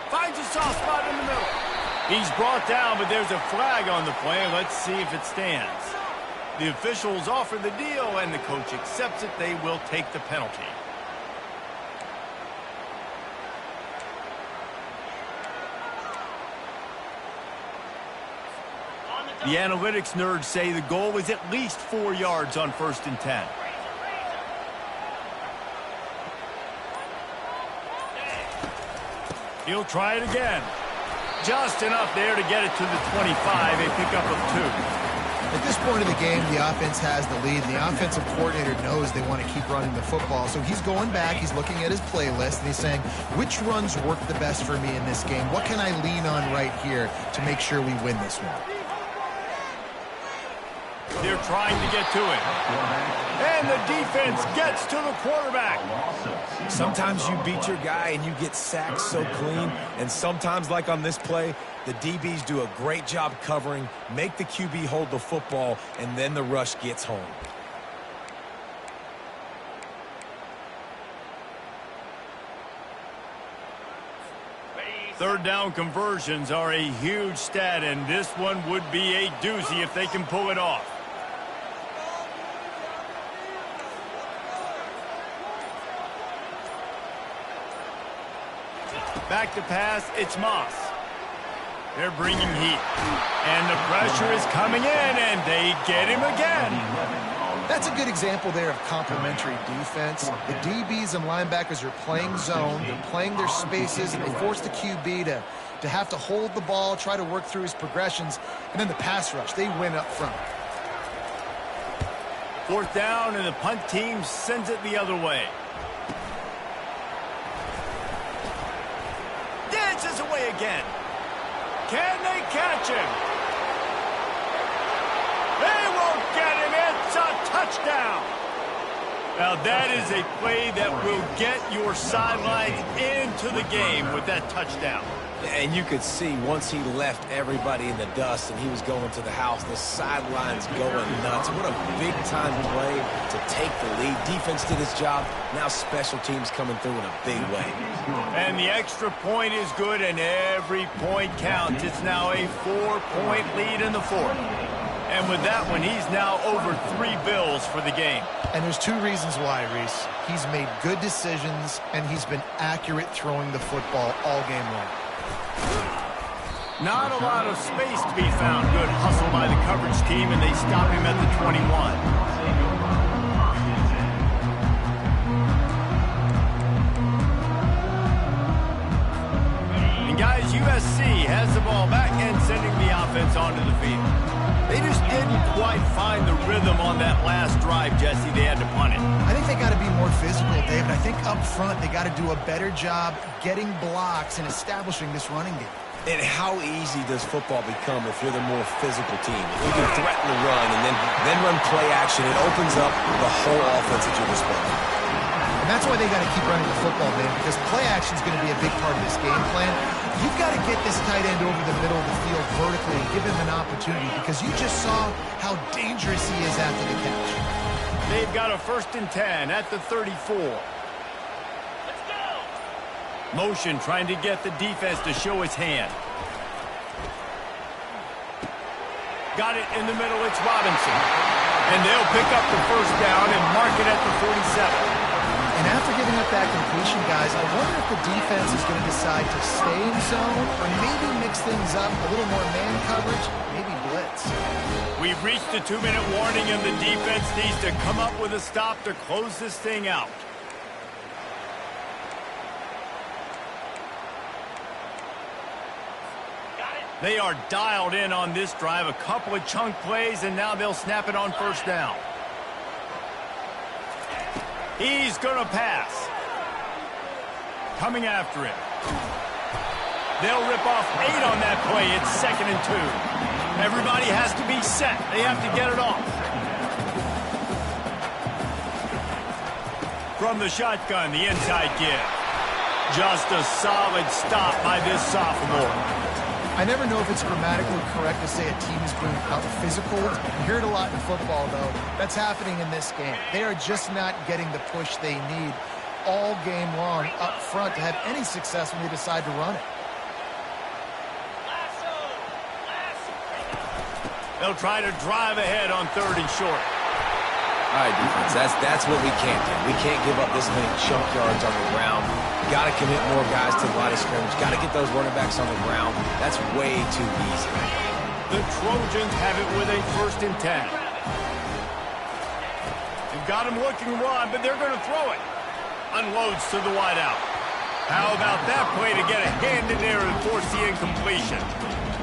Finds a soft spot in the middle. He's brought down, but there's a flag on the play. Let's see if it stands. The officials offer the deal, and the coach accepts it. They will take the penalty. The analytics nerds say the goal was at least 4 yards on 1st and 10. He'll try it again. Just enough there to get it to the 25, a pickup of 2. At this point of the game, the offense has the lead, and the offensive coordinator knows they want to keep running the football. So he's going back, he's looking at his playlist, and he's saying, which runs work the best for me in this game? What can I lean on right here to make sure we win this one? They're trying to get to it. And the defense gets to the quarterback. Sometimes you beat your guy and you get sacked so clean, and sometimes, like on this play, the DBs do a great job covering, make the QB hold the football, and then the rush gets home. Third down conversions are a huge stat, and this one would be a doozy if they can pull it off. Back to pass, it's Moss. They're bringing heat. And the pressure is coming in, and they get him again. That's a good example there of complementary defense. The DBs and linebackers are playing zone, they're playing their spaces, and they force the QB to have to hold the ball, try to work through his progressions, and then the pass rush, they win up front. 4th down, and the punt team sends it the other way. Dances away again. Can they catch him? They won't get him. It's a touchdown. Now that is a play that will get your sidelines into the game with that touchdown. And you could see once he left everybody in the dust and he was going to the house, the sidelines going nuts. What a big-time play to take the lead. Defense did its job. Now special teams coming through in a big way. And the extra point is good, and every point counts. It's now a 4-point lead in the 4th. And with that one, he's now over 3 bills for the game. And there's 2 reasons why, Reese. He's made good decisions, and he's been accurate throwing the football all game long. Not a lot of space to be found. Good hustle by the coverage team, and they stop him at the 21. And guys, USC has the ball back and sending the offense onto the field. They just didn't quite find the rhythm on that last drive, Jesse. They had to punt it. I think they got to be more physical, David. I think up front they got to do a better job getting blocks and establishing this running game. And how easy does football become if you're the more physical team? If you can threaten the run and then run play action, it opens up the whole offense at your disposal. And that's why they got to keep running the football, man, because play action is going to be a big part of this game plan. You've got to get this tight end over the middle of the field vertically and give him an opportunity, because you just saw how dangerous he is after the catch. They've got a 1st and 10 at the 34. Let's go. Motion trying to get the defense to show his hand. Got it in the middle. It's Robinson. And they'll pick up the 1st down and mark it at the 47. And after giving up that completion, guys, I wonder if the defense is going to decide to stay in zone or maybe mix things up, a little more man coverage, maybe blitz. We've reached the 2-minute warning, and the defense needs to come up with a stop to close this thing out. Got it. They are dialed in on this drive. A couple of chunk plays, and now they'll snap it on 1st down. He's going to pass. Coming after it. They'll rip off 8 on that play. It's 2nd and 2. Everybody has to be set. They have to get it off. From the shotgun, the inside give. Just a solid stop by this sophomore. I never know if it's grammatically correct to say a team is being out-physical. You hear it a lot in football, though. That's happening in this game. They are just not getting the push they need all game long up front to have any success when they decide to run it. They'll try to drive ahead on 3rd and short. All right, defense, that's what we can't do. We can't give up this many chunk yards on the ground. Got to commit more guys to the line of scrimmage. Got to get those running backs on the ground. That's way too easy. The Trojans have it with a 1st and 10. They've got him looking run, but they're going to throw it. Unloads to the wideout. How about that play to get a hand in there and force the incompletion?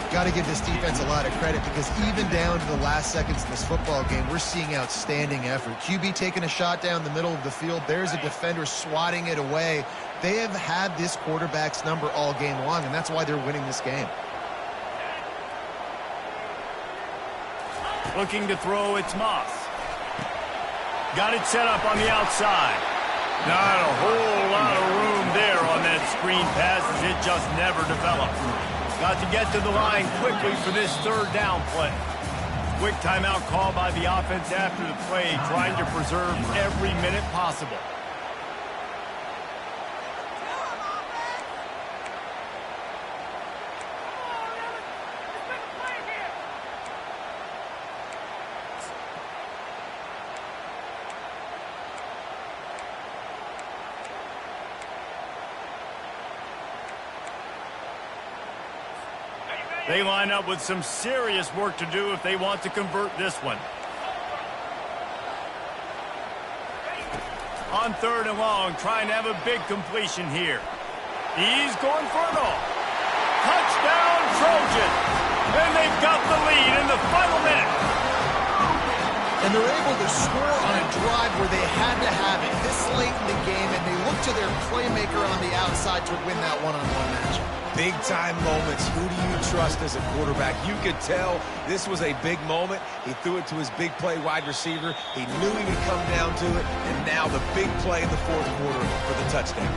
Got to give this defense a lot of credit, because even down to the last seconds in this football game, we're seeing outstanding effort. QB taking a shot down the middle of the field. There's a defender swatting it away. They have had this quarterback's number all game long, and that's why they're winning this game. Looking to throw, it's Moss. Got it set up on the outside. Not a whole lot of room there on that screen pass, as it just never developed. Got to get to the line quickly for this 3rd down play. Quick timeout call by the offense after the play, trying to preserve every minute possible. They line up with some serious work to do if they want to convert this one. On 3rd and long, trying to have a big completion here. He's going for it all. Touchdown, Trojan. And they've got the lead in the final minute. And they're able to score on a drive where they had to have it this late in the game, and they look to their playmaker on the outside to win that one-on-one matchup. Big-time moments. Who do you trust as a quarterback? You could tell this was a big moment. He threw it to his big play wide receiver. He knew he would come down to it, and now the big play in the 4th quarter for the touchdown.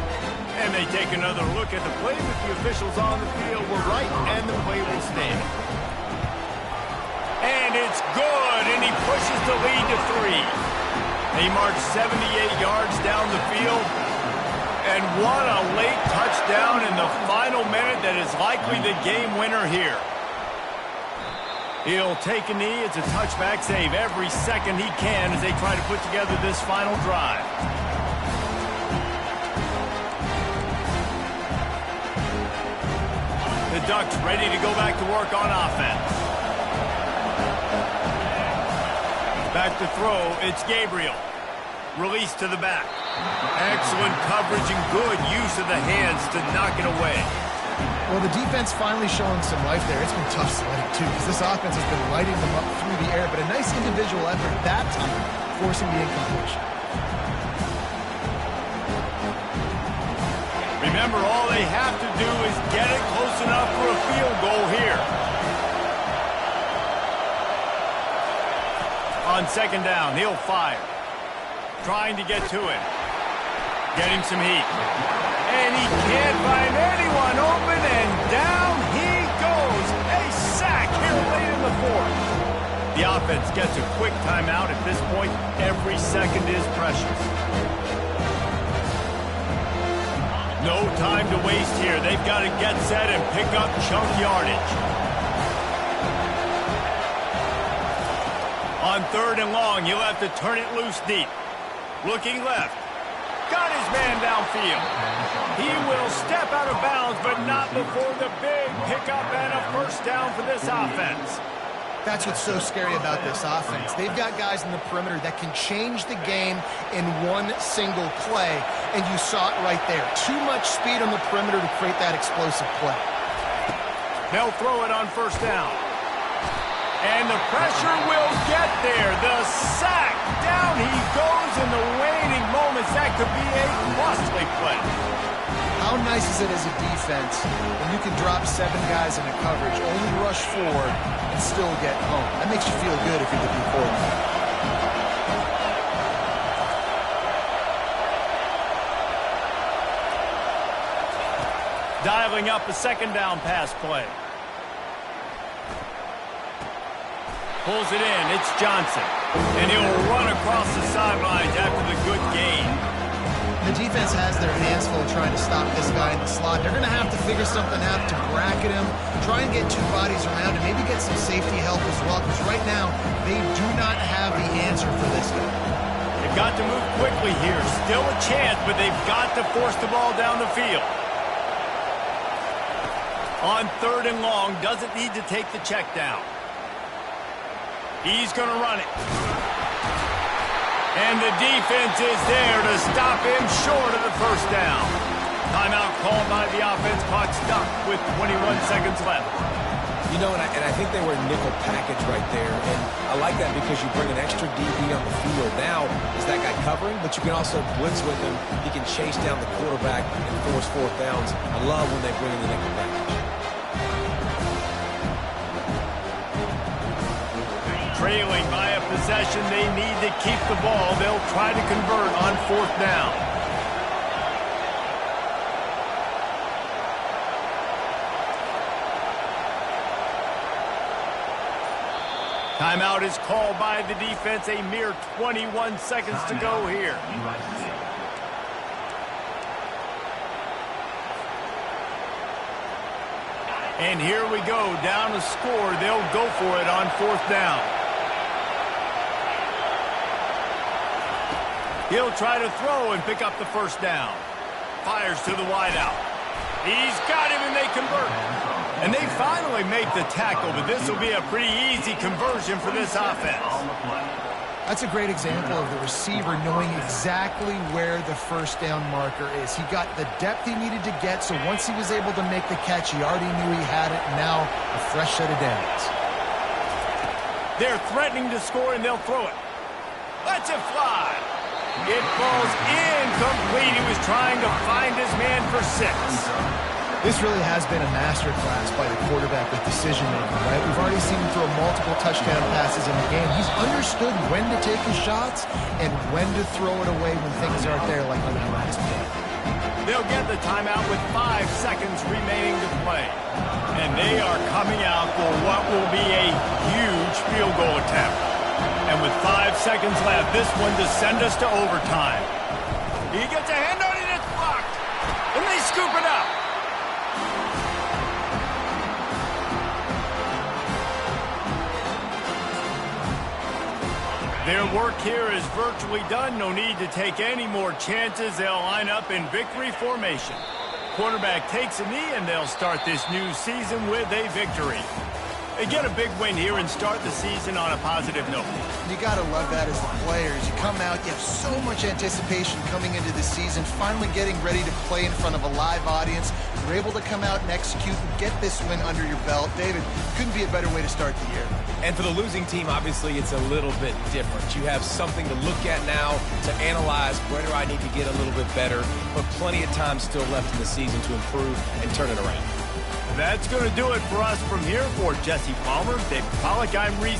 And they take another look at the play, but the officials on the field were right, and the play will stand. And it's good, and he pushes the lead to 3. He marched 78 yards down the field. And what a late touchdown in the final minute that is likely the game winner here. He'll take a knee. It's a touchback save every second he can as they try to put together this final drive. The Ducks ready to go back to work on offense. Back to throw, it's Gabriel. Release to the back. Excellent coverage and good use of the hands to knock it away. Well, the defense finally showing some life there. It's been tough sledding, too, because this offense has been lighting them up through the air, but a nice individual effort that time, forcing the incompletion. Remember, all they have to do is get it close enough for a field goal here. On 2nd down, he'll fire. Trying to get to it. Getting some heat. And he can't find anyone open, and down he goes. A sack here late in the 4th. The offense gets a quick timeout. At this point, every second is precious. No time to waste here. They've got to get set and pick up chunk yardage. On 3rd and long, he'll have to turn it loose deep. Looking left. Got his man downfield. He will step out of bounds, but not before the big pickup and a 1st down for this offense. That's what's so scary about this offense. They've got guys in the perimeter that can change the game in one single play, and you saw it right there. Too much speed on the perimeter to create that explosive play. They'll throw it on 1st down. And the pressure will get there. The sack. Down he goes in the waning moments. That could be a costly play. How nice is it as a defense when you can drop 7 guys in a coverage, only rush 4, and still get home? That makes you feel good if you're the D coordinator. Dialing up a 2nd down pass play. Pulls it in. It's Johnson. And he'll run across the sidelines after the good gain. The defense has their hands full trying to stop this guy in the slot. They're going to have to figure something out to bracket him, try and get 2 bodies around him, maybe get some safety help as well, because right now they do not have the answer for this guy. They've got to move quickly here. Still a chance, but they've got to force the ball down the field. On 3rd and long, doesn't need to take the check down. He's going to run it. And the defense is there to stop him short of the 1st down. Timeout called by the offense. Clock stopped with 21 seconds left. You know, and I think they were nickel package right there. And I like that because you bring an extra DB on the field. Now, is that guy covering? But you can also blitz with him. He can chase down the quarterback and force 4th downs. I love when they bring in the nickel package. Trailing by a possession, they need to keep the ball. They'll try to convert on 4th down. Timeout is called by the defense. A mere 21 seconds to go here. And here we go, down a score. They'll go for it on 4th down. He'll try to throw and pick up the 1st down. Fires to the wideout. He's got him, and they convert. And they finally make the tackle, but this will be a pretty easy conversion for this offense. That's a great example of the receiver knowing exactly where the first down marker is. He got the depth he needed to get, so once he was able to make the catch, he already knew he had it, and now a fresh set of downs. They're threatening to score, and they'll throw it. Let's it fly. It falls incomplete. He was trying to find his man for 6. This really has been a masterclass by the quarterback with decision-making, right? We've already seen him throw multiple touchdown passes in the game. He's understood when to take his shots and when to throw it away when things aren't there, like on that last play. They'll get the timeout with 5 seconds remaining to play. And they are coming out for what will be a huge field goal attempt. And with 5 seconds left, this one to send us to overtime. He gets a hand on it, it's blocked. And they scoop it up. Their work here is virtually done. No need to take any more chances. They'll line up in victory formation. Quarterback takes a knee, and they'll start this new season with a victory. They get a big win here and start the season on a positive note. You got to love that as the players. You come out, you have so much anticipation coming into the season, finally getting ready to play in front of a live audience. You're able to come out and execute and get this win under your belt. David, couldn't be a better way to start the year. And for the losing team, obviously, it's a little bit different. You have something to look at now to analyze where do I need to get a little bit better, but plenty of time still left in the season to improve and turn it around. That's going to do it for us from here. For Jesse Palmer, David Pollack, I'm Reese.